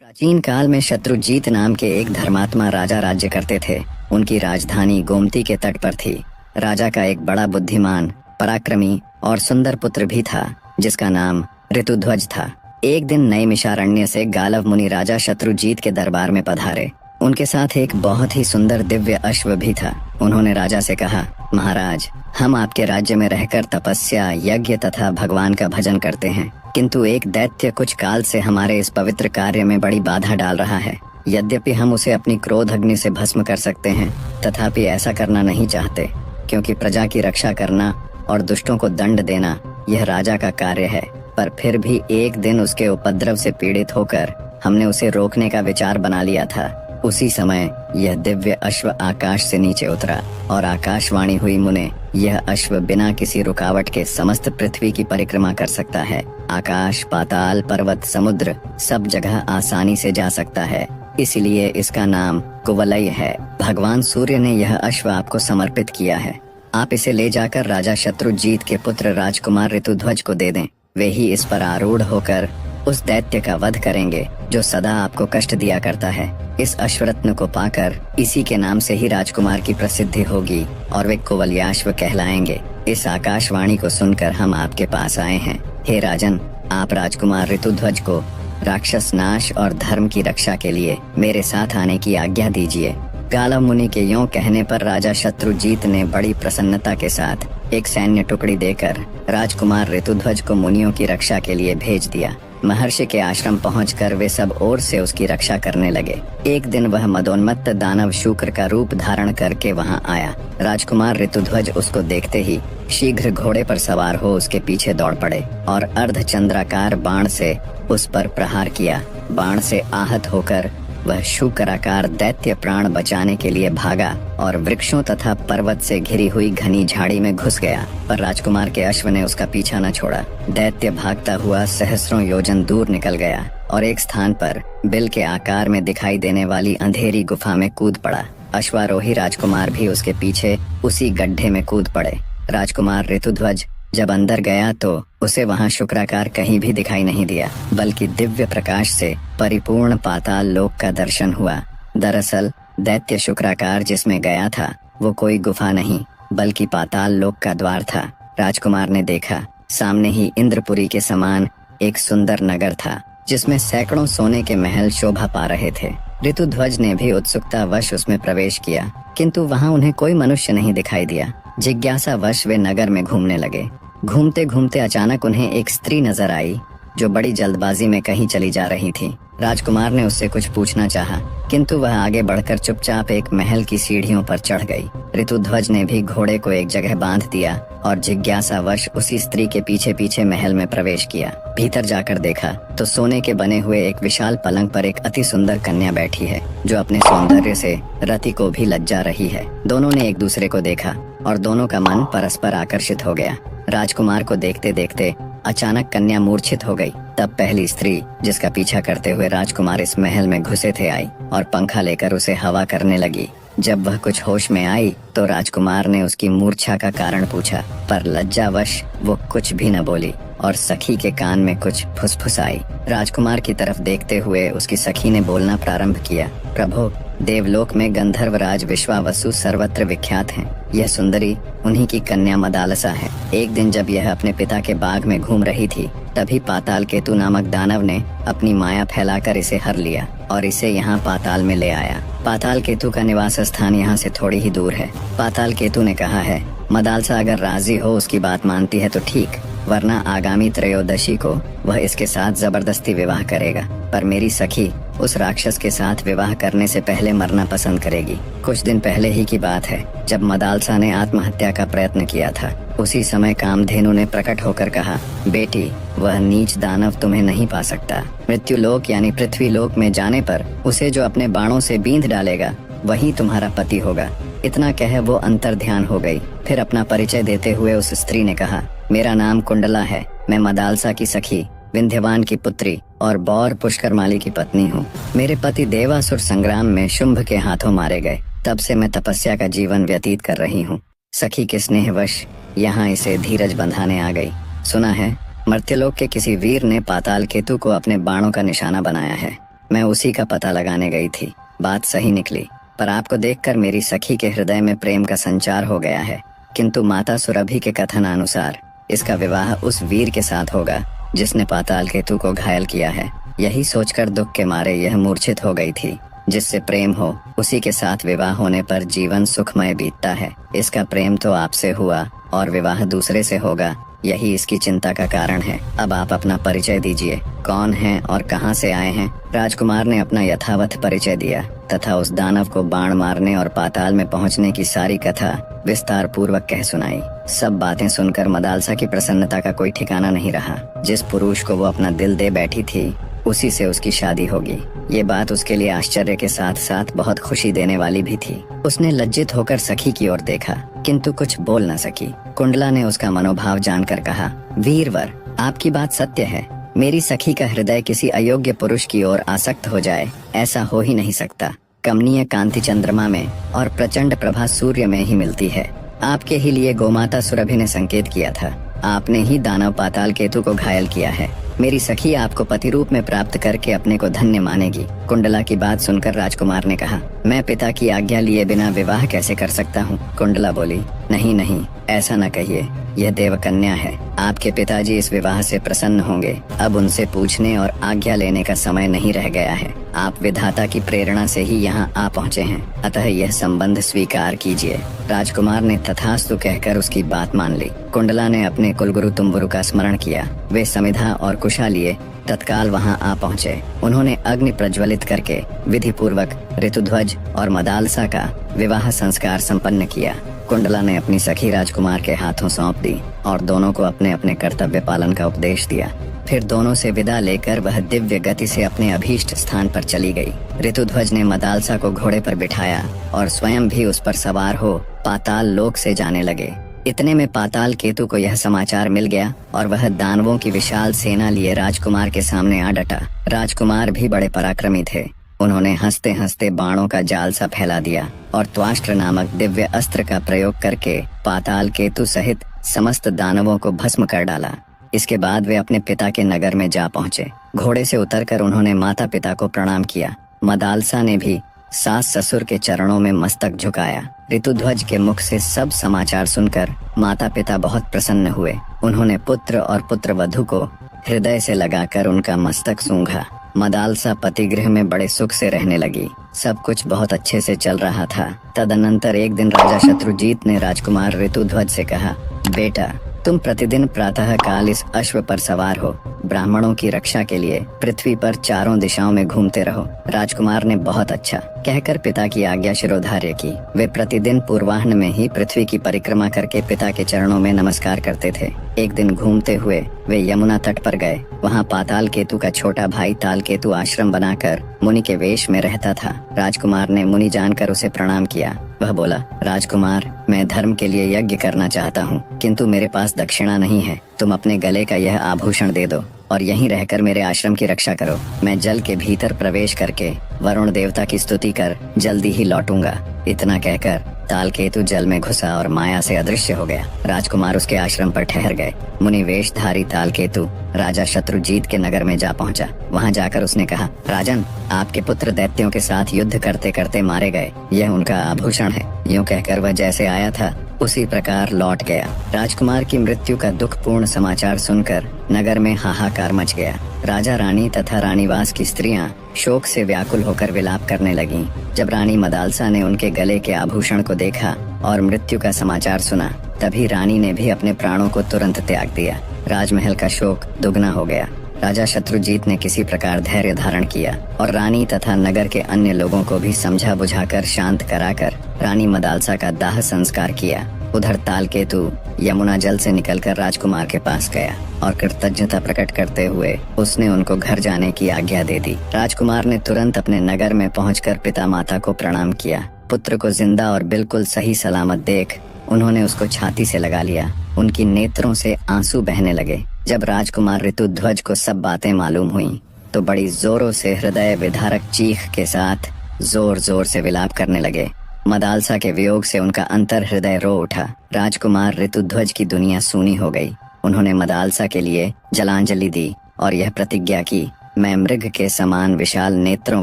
प्राचीन काल में शत्रुजीत नाम के एक धर्मात्मा राजा राज्य करते थे। उनकी राजधानी गोमती के तट पर थी। राजा का एक बड़ा बुद्धिमान, पराक्रमी और सुंदर पुत्र भी था, जिसका नाम ऋतुध्वज था। एक दिन नैमिषारण्य से गालव मुनि राजा शत्रुजीत के दरबार में पधारे। उनके साथ एक बहुत ही सुंदर दिव्य अश्व भी था। उन्होंने राजा से कहा, महाराज, हम आपके राज्य में रहकर तपस्या, यज्ञ तथा भगवान का भजन करते हैं, किंतु एक दैत्य कुछ काल से हमारे इस पवित्र कार्य में बड़ी बाधा डाल रहा है। यद्यपि हम उसे अपनी क्रोध अग्नि से भस्म कर सकते हैं, तथापि ऐसा करना नहीं चाहते, क्योंकि प्रजा की रक्षा करना और दुष्टों को दंड देना यह राजा का कार्य है। पर फिर भी एक दिन उसके उपद्रव से पीड़ित होकर हमने उसे रोकने का विचार बना लिया था। उसी समय यह दिव्य अश्व आकाश से नीचे उतरा और आकाशवाणी हुई, मुने, यह अश्व बिना किसी रुकावट के समस्त पृथ्वी की परिक्रमा कर सकता है। आकाश, पाताल, पर्वत, समुद्र सब जगह आसानी से जा सकता है, इसलिए इसका नाम कुवलय है। भगवान सूर्य ने यह अश्व आपको समर्पित किया है। आप इसे ले जाकर राजा शत्रुजीत के पुत्र राजकुमार ऋतुध्वज को दे दें। वे ही इस पर आरूढ़ होकर उस दैत्य का वध करेंगे जो सदा आपको कष्ट दिया करता है। इस अश्वरत्न को पाकर इसी के नाम से ही राजकुमार की प्रसिद्धि होगी और वे कुवलयाश्व कहलाएंगे। इस आकाशवाणी को सुनकर हम आपके पास आए हैं। हे राजन, आप राजकुमार ऋतुध्वज को राक्षस नाश और धर्म की रक्षा के लिए मेरे साथ आने की आज्ञा दीजिए। गालव मुनि के यूं कहने पर राजा शत्रुजीत ने बड़ी प्रसन्नता के साथ एक सैन्य टुकड़ी देकर राजकुमार ऋतुध्वज को मुनियों की रक्षा के लिए भेज दिया। महर्षि के आश्रम पहुंचकर वे सब ओर से उसकी रक्षा करने लगे। एक दिन वह मदोन्मत्त दानव शुक्र का रूप धारण करके वहां आया। राजकुमार ऋतुध्वज उसको देखते ही शीघ्र घोड़े पर सवार हो उसके पीछे दौड़ पड़े और अर्धचंद्राकार बाण से उस पर प्रहार किया। बाण से आहत होकर वह शूकराकार दैत्य प्राण बचाने के लिए भागा और वृक्षों तथा पर्वत से घिरी हुई घनी झाड़ी में घुस गया, पर राजकुमार के अश्व ने उसका पीछा न छोड़ा। दैत्य भागता हुआ सहस्रों योजन दूर निकल गया और एक स्थान पर बिल के आकार में दिखाई देने वाली अंधेरी गुफा में कूद पड़ा। अश्वारोही राजकुमार भी उसके पीछे उसी गड्ढे में कूद पड़े। राजकुमार ऋतुध्वज जब अंदर गया तो उसे वहां शुक्राकार कहीं भी दिखाई नहीं दिया, बल्कि दिव्य प्रकाश से परिपूर्ण पाताल लोक का दर्शन हुआ। दरअसल दैत्य शुक्राकार जिसमें गया था वो कोई गुफा नहीं, बल्कि पाताल लोक का द्वार था। राजकुमार ने देखा, सामने ही इंद्रपुरी के समान एक सुंदर नगर था, जिसमें सैकड़ों सोने के महल शोभा पा रहे थे। ऋतुध्वज ने भी उत्सुकतावश उसमें प्रवेश किया, किंतु वहां उन्हें कोई मनुष्य नहीं दिखाई दिया। जिज्ञासावश वे नगर में घूमने लगे। घूमते घूमते अचानक उन्हें एक स्त्री नजर आई, जो बड़ी जल्दबाजी में कहीं चली जा रही थी। राजकुमार ने उससे कुछ पूछना चाहा, किंतु वह आगे बढ़कर चुपचाप एक महल की सीढ़ियों पर चढ़ गई। ऋतुध्वज ने भी घोड़े को एक जगह बांध दिया और जिज्ञासावश उसी स्त्री के पीछे पीछे महल में प्रवेश किया। भीतर जाकर देखा तो सोने के बने हुए एक विशाल पलंग पर एक अति सुंदर कन्या बैठी है, जो अपने सौंदर्य से रति को भी लज्जा रही है। दोनों ने एक दूसरे को देखा और दोनों का मन परस्पर आकर्षित हो गया। राजकुमार को देखते देखते अचानक कन्या मूर्छित हो गई। तब पहली स्त्री, जिसका पीछा करते हुए राजकुमार इस महल में घुसे थे, आई और पंखा लेकर उसे हवा करने लगी। जब वह कुछ होश में आई तो राजकुमार ने उसकी मूर्छा का कारण पूछा, पर लज्जावश वो कुछ भी न बोली और सखी के कान में कुछ फुसफुसाई। राजकुमार की तरफ देखते हुए उसकी सखी ने बोलना प्रारंभ किया, प्रभु, देवलोक में गंधर्वराज विश्वावसु सर्वत्र विख्यात हैं। यह सुंदरी उन्हीं की कन्या मदालसा है। एक दिन जब यह अपने पिता के बाग में घूम रही थी, तभी पाताल केतु नामक दानव ने अपनी माया फैलाकर इसे हर लिया और इसे यहाँ पाताल में ले आया। पाताल केतु का निवास स्थान यहाँ से थोड़ी ही दूर है। पाताल केतु ने कहा है, मदालसा अगर राजी हो, उसकी बात मानती है तो ठीक, वरना आगामी त्रयोदशी को वह इसके साथ जबरदस्ती विवाह करेगा। पर मेरी सखी उस राक्षस के साथ विवाह करने से पहले मरना पसंद करेगी। कुछ दिन पहले ही की बात है, जब मदालसा ने आत्महत्या का प्रयत्न किया था। उसी समय कामधेनु ने प्रकट होकर कहा, बेटी, वह नीच दानव तुम्हें नहीं पा सकता। मृत्युलोक यानी पृथ्वी लोक में जाने पर उसे जो अपने बाणों से बींध डालेगा, वही तुम्हारा पति होगा। इतना कह वो अंतर ध्यान हो गई। फिर अपना परिचय देते हुए उस स्त्री ने कहा, मेरा नाम कुंडला है। मैं मदालसा की सखी, विंध्यवान की पुत्री और बौर पुष्करमाली की पत्नी हूँ। मेरे पति देवासुर संग्राम में शुंभ के हाथों मारे गए। तब से मैं तपस्या का जीवन व्यतीत कर रही हूँ। सखी के स्नेहवश यहाँ इसे धीरज बंधाने आ गई। सुना है मर्त्यलोक के किसी वीर ने पाताल केतु को अपने बाणों का निशाना बनाया है। मैं उसी का पता लगाने गई थी। बात सही निकली, पर आपको देखकर मेरी सखी के हृदय में प्रेम का संचार हो गया है। किंतु माता सुरभि के कथनानुसार इसका विवाह उस वीर के साथ होगा जिसने पाताल केतु को घायल किया है। यही सोचकर दुख के मारे यह मूर्छित हो गई थी। जिससे प्रेम हो उसी के साथ विवाह होने पर जीवन सुखमय बीतता है। इसका प्रेम तो आपसे हुआ और विवाह दूसरे से होगा, यही इसकी चिंता का कारण है। अब आप अपना परिचय दीजिए, कौन हैं और कहां से आए हैं। राजकुमार ने अपना यथावत परिचय दिया तथा उस दानव को बाण मारने और पाताल में पहुंचने की सारी कथा विस्तार पूर्वक कह सुनाई। सब बातें सुनकर मदालसा की प्रसन्नता का कोई ठिकाना नहीं रहा। जिस पुरुष को वो अपना दिल दे बैठी थी उसी से उसकी शादी होगी, ये बात उसके लिए आश्चर्य के साथ साथ बहुत खुशी देने वाली भी थी। उसने लज्जित होकर सखी की ओर देखा किंतु कुछ बोल न सकी। कुंडला ने उसका मनोभाव जानकर कहा, वीरवर, आपकी बात सत्य है। मेरी सखी का हृदय किसी अयोग्य पुरुष की ओर आसक्त हो जाए, ऐसा हो ही नहीं सकता। कमनीय कांति चंद्रमा में और प्रचंड प्रभा सूर्य में ही मिलती है। आपके ही लिए गोमाता सुरभि ने संकेत किया था। आपने ही दानव पाताल केतु को घायल किया है। मेरी सखी आपको पति रूप में प्राप्त करके अपने को धन्य मानेगी। कुंडला की बात सुनकर राजकुमार ने कहा, मैं पिता की आज्ञा लिए बिना विवाह कैसे कर सकता हूँ। कुंडला बोली, नहीं नहीं, ऐसा न कहिए, यह देवकन्या है। आपके पिताजी इस विवाह से प्रसन्न होंगे। अब उनसे पूछने और आज्ञा लेने का समय नहीं रह गया है। आप विधाता की प्रेरणा से ही यहाँ आ पहुँचे हैं, अतः यह संबंध स्वीकार कीजिए। राजकुमार ने तथास्तु कहकर उसकी बात मान ली। कुंडला ने अपने कुलगुरु तुम्बुरु का स्मरण किया। वे समिधा और कुशा लिए तत्काल वहां आ पहुंचे। उन्होंने अग्नि प्रज्वलित करके विधि पूर्वक ऋतुध्वज और मदालसा का विवाह संस्कार संपन्न किया। कुंडला ने अपनी सखी राजकुमार के हाथों सौंप दी और दोनों को अपने अपने कर्तव्य पालन का उपदेश दिया। फिर दोनों से विदा लेकर वह दिव्य गति से अपने अभीष्ट स्थान पर चली गई। ऋतुध्वज ने मदालसा को घोड़े पर बिठाया और स्वयं भी उस पर सवार हो पाताल लोक से जाने लगे। इतने में पाताल केतु को यह समाचार मिल गया और वह दानवों की विशाल सेना लिए राजकुमार के सामने आ डटा। राजकुमार भी बड़े पराक्रमी थे। उन्होंने हंसते हंसते बाणों का जाल सा फैला दिया और त्वाष्ट्र नामक दिव्य अस्त्र का प्रयोग करके पाताल केतु सहित समस्त दानवों को भस्म कर डाला। इसके बाद वे अपने पिता के नगर में जा पहुँचे। घोड़े से उतरकर उन्होंने माता पिता को प्रणाम किया। मदालसा ने भी सास ससुर के चरणों में मस्तक झुकाया। ऋतुध्वज के मुख से सब समाचार सुनकर माता पिता बहुत प्रसन्न हुए। उन्होंने पुत्र और पुत्र वधू को हृदय से लगाकर उनका मस्तक सूंघा। मदालसा पतिगृह में बड़े सुख से रहने लगी। सब कुछ बहुत अच्छे से चल रहा था। तदनंतर एक दिन राजा शत्रुजीत ने राजकुमार ऋतुध्वज से कहा, बेटा, तुम प्रतिदिन प्रातः काल इस अश्व पर सवार हो ब्राह्मणों की रक्षा के लिए पृथ्वी पर चारों दिशाओं में घूमते रहो। राजकुमार ने बहुत अच्छा कहकर पिता की आज्ञा शिरोधार्य की। वे प्रतिदिन पूर्वाह्न में ही पृथ्वी की परिक्रमा करके पिता के चरणों में नमस्कार करते थे। एक दिन घूमते हुए वे यमुना तट पर गए। वहाँ पाताल केतु का छोटा भाई ताल केतु आश्रम बनाकर मुनि के वेश में रहता था। राजकुमार ने मुनि जानकर उसे प्रणाम किया। वह बोला, राजकुमार, मैं धर्म के लिए यज्ञ करना चाहता हूँ, किंतु मेरे पास दक्षिणा नहीं है। तुम अपने गले का यह आभूषण दे दो और यहीं रहकर मेरे आश्रम की रक्षा करो। मैं जल के भीतर प्रवेश करके वरुण देवता की स्तुति कर जल्दी ही लौटूंगा। इतना कहकर तालकेतु जल में घुसा और माया से अदृश्य हो गया। राजकुमार उसके आश्रम पर ठहर गए। मुनि वेशधारी तालकेतु राजा शत्रुजीत के नगर में जा पहुंचा। वहां जाकर उसने कहा, राजन, आपके पुत्र दैत्यों के साथ युद्ध करते करते मारे गए। यह उनका आभूषण है। यूं कहकर वह जैसे आया था उसी प्रकार लौट गया। राजकुमार की मृत्यु का दुखपूर्ण समाचार सुनकर नगर में हाहाकार मच गया। राजा रानी तथा रानीवास की स्त्रियां शोक से व्याकुल होकर विलाप करने लगीं। जब रानी मदालसा ने उनके गले के आभूषण को देखा और मृत्यु का समाचार सुना, तभी रानी ने भी अपने प्राणों को तुरंत त्याग दिया। राजमहल का शोक दुगना हो गया। राजा शत्रुजीत ने किसी प्रकार धैर्य धारण किया और रानी तथा नगर के अन्य लोगों को भी समझा बुझाकर शांत कराकर रानी मदालसा का दाह संस्कार किया। उधर तालकेतु यमुना जल से निकलकर राजकुमार के पास गया और कृतज्ञता प्रकट करते हुए उसने उनको घर जाने की आज्ञा दे दी। राजकुमार ने तुरंत अपने नगर में पहुंचकर पिता माता को प्रणाम किया। पुत्र को जिंदा और बिल्कुल सही सलामत देख उन्होंने उसको छाती से लगा लिया। उनकी नेत्रों से आंसू बहने लगे। जब राजकुमार ऋतुध्वज को सब बातें मालूम हुईं, तो बड़ी जोरों से हृदय विदारक चीख के साथ जोर जोर से विलाप करने लगे। मदालसा के वियोग से उनका अंतर हृदय रो उठा। राजकुमार ऋतुध्वज की दुनिया सूनी हो गई। उन्होंने मदालसा के लिए जलांजलि दी और यह प्रतिज्ञा की मैं मृग के समान विशाल नेत्रों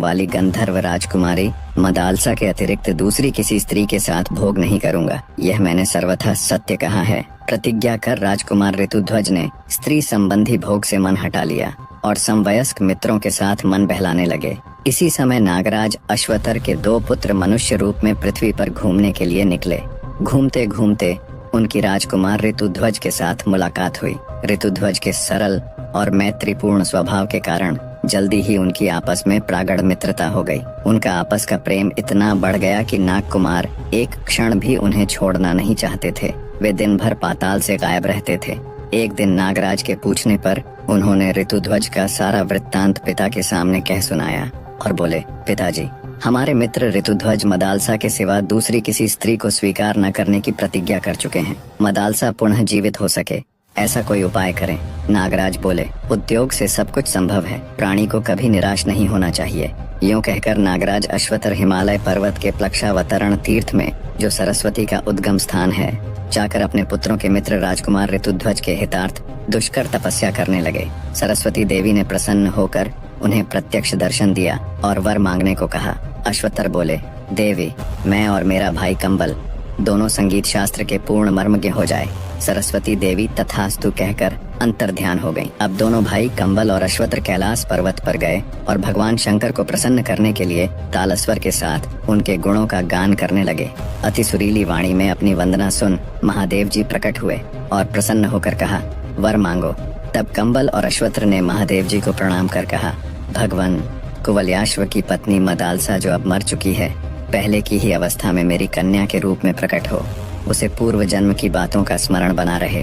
वाली गंधर्व राजकुमारी मदालसा के अतिरिक्त दूसरी किसी स्त्री के साथ भोग नहीं करूंगा। यह मैंने सर्वथा सत्य कहा है। प्रतिज्ञा कर राजकुमार ऋतुध्वज ने स्त्री संबंधी भोग से मन हटा लिया और समवयस्क मित्रों के साथ मन बहलाने लगे। इसी समय नागराज अश्वतर के 2 पुत्र मनुष्य रूप में पृथ्वी पर घूमने के लिए निकले। घूमते घूमते उनकी राजकुमार ऋतुध्वज के साथ मुलाकात हुई। ऋतुध्वज के सरल और मैत्रीपूर्ण स्वभाव के कारण जल्दी ही उनकी आपस में प्रागढ़ मित्रता हो गई। उनका आपस का प्रेम इतना बढ़ गया कि नागकुमार एक क्षण भी उन्हें छोड़ना नहीं चाहते थे। वे दिन भर पाताल से गायब रहते थे। एक दिन नागराज के पूछने पर उन्होंने ऋतुध्वज का सारा वृत्तांत पिता के सामने कह सुनाया और बोले, पिताजी, हमारे मित्र ऋतुध्वज मदालसा के सिवा दूसरी किसी स्त्री को स्वीकार न करने की प्रतिज्ञा कर चुके हैं। मदालसा पुनः जीवित हो सके ऐसा कोई उपाय करें। नागराज बोले, उद्योग से सब कुछ संभव है, प्राणी को कभी निराश नहीं होना चाहिए। यूं कहकर नागराज अश्वतर हिमालय पर्वत के प्लक्षावतरण तीर्थ में, जो सरस्वती का उद्गम स्थान है, जाकर अपने पुत्रों के मित्र राजकुमार ऋतुध्वज के हितार्थ दुष्कर तपस्या करने लगे। सरस्वती देवी ने प्रसन्न होकर उन्हें प्रत्यक्ष दर्शन दिया और वर मांगने को कहा। अश्वतर बोले, देवी, मैं और मेरा भाई कंबल दोनों संगीत शास्त्र के पूर्ण मर्मज्ञ हो जाए। सरस्वती देवी तथास्तु कहकर अंतर्ध्यान हो गईं। अब दोनों भाई कंबल और अश्वतर कैलाश पर्वत पर गए और भगवान शंकर को प्रसन्न करने के लिए तालस्वर के साथ उनके गुणों का गान करने लगे। अति सुरीली वाणी में अपनी वंदना सुन महादेव जी प्रकट हुए और प्रसन्न होकर कहा, वर मांगो। तब कंबल और अश्वतर ने महादेव जी को प्रणाम कर कहा, भगवान, कुवलयाश्व की पत्नी मदालसा जो अब मर चुकी है, पहले की ही अवस्था में मेरी कन्या के रूप में प्रकट हो। उसे पूर्व जन्म की बातों का स्मरण बना रहे,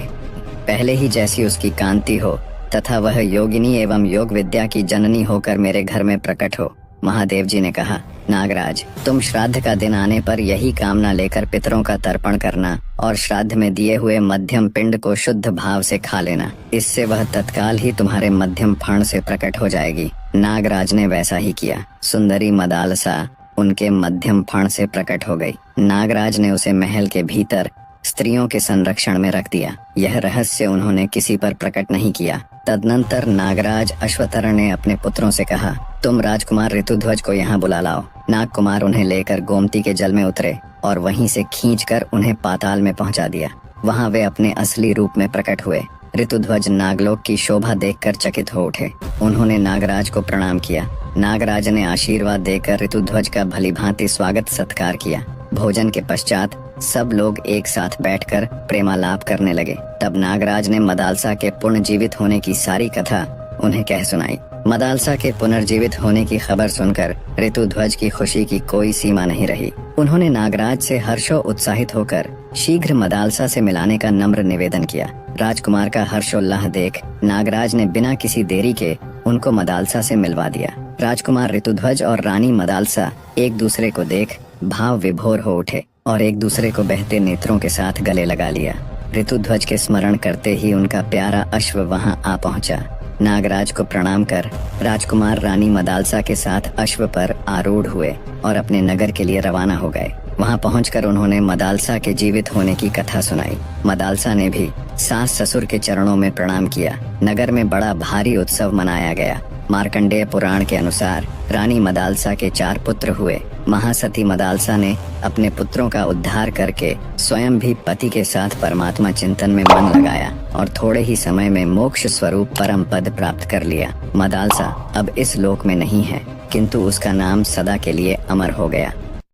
पहले ही जैसी उसकी कांति हो तथा वह योगिनी एवं योग विद्या की जननी होकर मेरे घर में प्रकट हो। महादेव जी ने कहा, नागराज, तुम श्राद्ध का दिन आने पर यही कामना लेकर पितरों का तर्पण करना और श्राद्ध में दिए हुए मध्यम पिंड को शुद्ध भाव से खा लेना। इससे वह तत्काल ही तुम्हारे मध्यम फण से प्रकट हो जाएगी। नागराज ने वैसा ही किया। सुंदरी मदालसा उनके मध्यम फण से प्रकट हो गई। नागराज ने उसे महल के भीतर स्त्रियों के संरक्षण में रख दिया। यह रहस्य उन्होंने किसी पर प्रकट नहीं किया। तदनंतर नागराज अश्वतर ने अपने पुत्रों से कहा, तुम राजकुमार ऋतुध्वज को यहाँ बुला लाओ। नागकुमार उन्हें लेकर गोमती के जल में उतरे और वहीं से खींचकर उन्हें पाताल में पहुंचा दिया। वहां वे अपने असली रूप में प्रकट हुए। ऋतुध्वज नागलोक की शोभा देखकर चकित हो उठे। उन्होंने नागराज को प्रणाम किया। नागराज ने आशीर्वाद देकर ऋतुध्वज का भलीभांति स्वागत सत्कार किया। भोजन के पश्चात सब लोग एक साथ बैठकर प्रेमालाप करने लगे। तब नागराज ने मदालसा के पुनर्जीवित होने की सारी कथा उन्हें कह सुनाई। मदालसा के पुनर्जीवित होने की खबर सुनकर ऋतुध्वज की खुशी की कोई सीमा नहीं रही। उन्होंने नागराज से हर्षो उत्साहित होकर शीघ्र मदालसा से मिलाने का नम्र निवेदन किया। राजकुमार का हर्षोल्लाह देख नागराज ने बिना किसी देरी के उनको मदालसा से मिलवा दिया। राजकुमार ऋतुध्वज और रानी मदालसा एक दूसरे को देख भाव विभोर हो उठे और एक दूसरे को बहते नेत्रों के साथ गले लगा लिया। ऋतुध्वज के स्मरण करते ही उनका प्यारा अश्व वहां आ पहुंचा। नागराज को प्रणाम कर राजकुमार रानी मदालसा के साथ अश्व पर आरूढ़ हुए और अपने नगर के लिए रवाना हो गए। वहां पहुंचकर उन्होंने मदालसा के जीवित होने की कथा सुनाई। मदालसा ने भी सास ससुर के चरणों में प्रणाम किया। नगर में बड़ा भारी उत्सव मनाया गया। मार्कंडेय पुराण के अनुसार रानी मदालसा के 4 पुत्र हुए। महासती मदालसा ने अपने पुत्रों का उद्धार करके स्वयं भी पति के साथ परमात्मा चिंतन में मन लगाया और थोड़े ही समय में मोक्ष स्वरूप परम पद प्राप्त कर लिया। मदालसा अब इस लोक में नहीं है, किंतु उसका नाम सदा के लिए अमर हो गया।